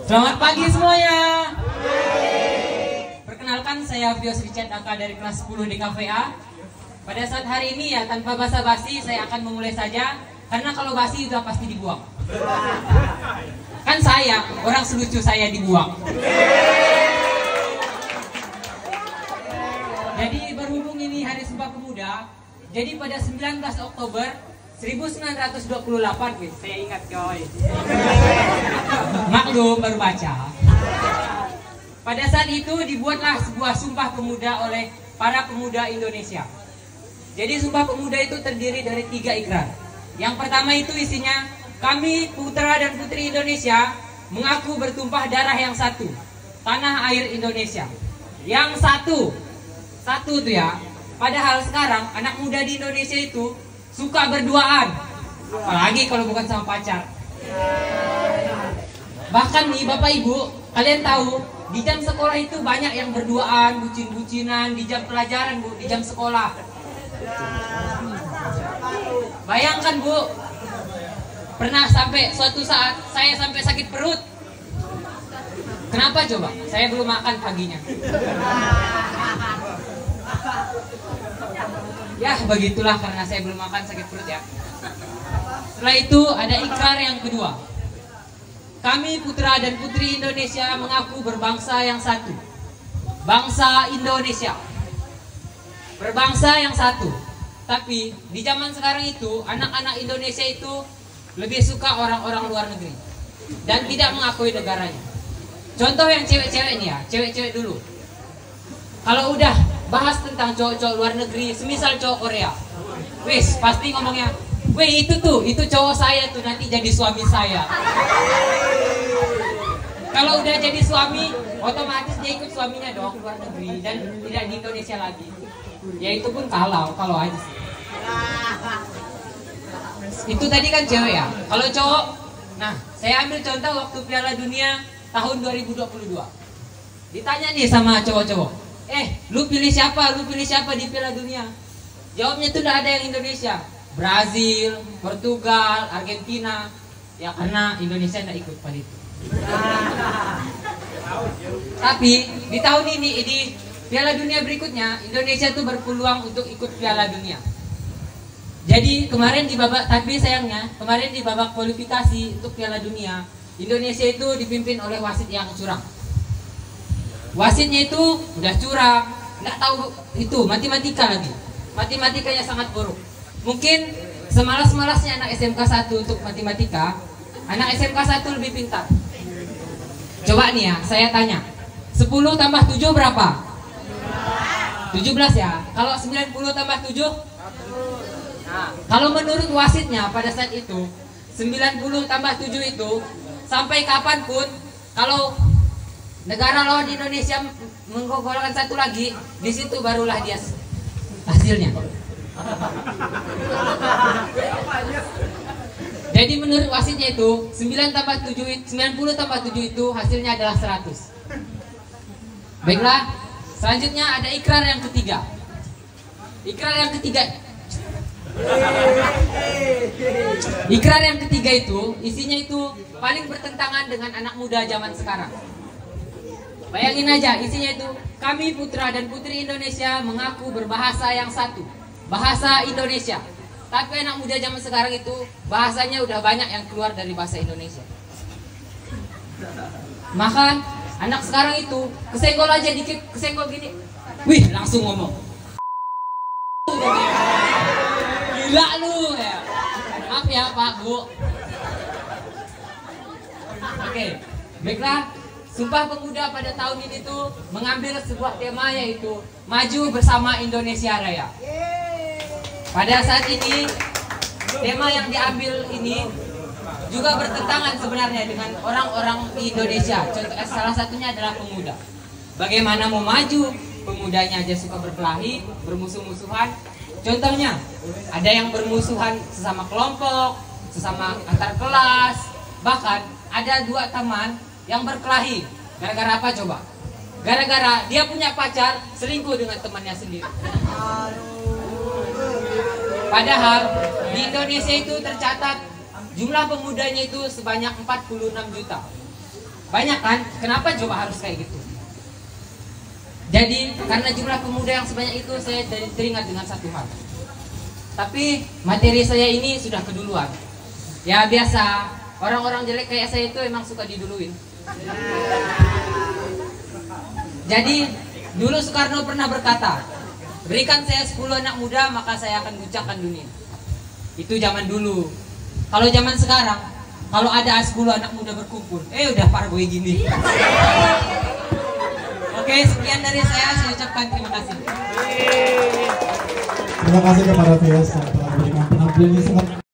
Selamat pagi semuanya. Perkenalkan, saya Vios Richard Aka dari kelas 10 di KVA. Pada saat hari ini ya, tanpa basa-basi saya akan memulai saja. Karena kalau basi sudah pasti dibuang. Kan sayang, orang selucu saya dibuang. Jadi berhubung ini Hari Sumpah Pemuda, jadi pada 19 Oktober 1928, saya ingat coy. Maklum baru baca. Pada saat itu dibuatlah sebuah Sumpah Pemuda oleh para pemuda Indonesia. Jadi Sumpah Pemuda itu terdiri dari 3 ikrar. Yang pertama itu isinya, kami putra dan putri Indonesia mengaku bertumpah darah yang satu, tanah air Indonesia. Yang satu tuh ya. Padahal sekarang anak muda di Indonesia itu suka berduaan, apalagi kalau bukan sama pacar. Bahkan nih Bapak Ibu, kalian tahu di jam sekolah itu banyak yang berduaan, bucin-bucinan di jam pelajaran Bu, di jam sekolah. Bayangkan Bu, pernah sampai suatu saat saya sampai sakit perut. Kenapa coba? Saya belum makan paginya. Ya begitulah, karena saya belum makan sakit perut ya. Setelah itu ada ikrar yang kedua. Kami putra dan putri Indonesia mengaku berbangsa yang satu, bangsa Indonesia, berbangsa yang satu. Tapi di zaman sekarang itu anak-anak Indonesia itu lebih suka orang-orang luar negeri dan tidak mengakui negaranya. Contoh yang cewek-cewek ini ya, cewek-cewek dulu. Kalau udah bahas tentang cowok-cowok luar negeri, semisal cowok Korea, wis pasti ngomongnya, weh itu cowok saya tuh nanti jadi suami saya. Kalau udah jadi suami, otomatis dia ikut suaminya dong ke luar negeri dan tidak di Indonesia lagi. Ya itu pun kalau aja sih. Itu tadi kan cewek ya. Kalau cowok, nah saya ambil contoh waktu Piala Dunia tahun 2022. Ditanya nih sama cowok-cowok, lu pilih siapa di Piala Dunia? Jawabnya tuh udah ada yang Indonesia, Brazil, Portugal, Argentina. Ya karena Indonesia tidak ikut pada itu. Tapi di tahun ini di Piala Dunia berikutnya Indonesia tuh berpeluang untuk ikut Piala Dunia. Jadi kemarin di babak, tapi sayangnya kemarin di babak kualifikasi untuk Piala Dunia, Indonesia itu dipimpin oleh wasit yang curang. Wasitnya itu udah curang, nggak tahu itu matematika lagi. Matematikanya sangat buruk. Mungkin semalas-malasnya anak SMK 1 untuk matematika, anak SMK 1 lebih pintar. Coba nih ya, saya tanya, 10 tambah 7 berapa? 17 ya. Kalau 90 tambah 7? Nah, kalau menurut wasitnya pada saat itu 90 tambah 7 itu sampai kapanpun kalau negara lawan Indonesia menggolkan satu lagi, di situ barulah dia hasilnya. Jadi menurut wasitnya itu 90 tambah 7 itu hasilnya adalah 100. Baiklah, selanjutnya ada ikrar yang ketiga. Ikrar yang ketiga itu isinya itu paling bertentangan dengan anak muda zaman sekarang. Bayangin aja isinya itu, kami putra dan putri Indonesia mengaku berbahasa yang satu, bahasa Indonesia. Tapi anak muda zaman sekarang itu bahasanya udah banyak yang keluar dari bahasa Indonesia. Maka anak sekarang itu kesenggol aja dikit, kesenggol gini, wih langsung ngomong. Gila lu ya. Maaf ya Pak Bu. Oke, baiklah. Sumpah Pemuda pada tahun ini tuh mengambil sebuah tema, yaitu maju bersama Indonesia Raya. Pada saat ini tema yang diambil ini juga bertentangan sebenarnya dengan orang-orang di Indonesia. Contoh salah satunya adalah pemuda. Bagaimana mau maju? Pemudanya aja suka berkelahi, bermusuh-musuhan. Contohnya ada yang bermusuhan sesama kelompok, sesama antar kelas. Bahkan ada 2 teman yang berkelahi. Gara-gara apa coba? Gara-gara dia punya pacar selingkuh dengan temannya sendiri. Padahal di Indonesia itu tercatat jumlah pemudanya itu sebanyak 46 juta. Banyak kan? Kenapa coba harus kayak gitu? Jadi karena jumlah pemuda yang sebanyak itu, saya jadi teringat dengan satu hal. Tapi materi saya ini sudah keduluan. Ya biasa, orang-orang jelek kayak saya itu emang suka diduluin. Jadi dulu Soekarno pernah berkata, berikan saya 10 anak muda maka saya akan guncangkan dunia. Itu zaman dulu. Kalau zaman sekarang, kalau ada 10 anak muda berkumpul, udah parboy gini. Oke, sekian dari saya ucapkan terima kasih. Terima kasih kepada Tias yang telah memberikan penampilan yang sangat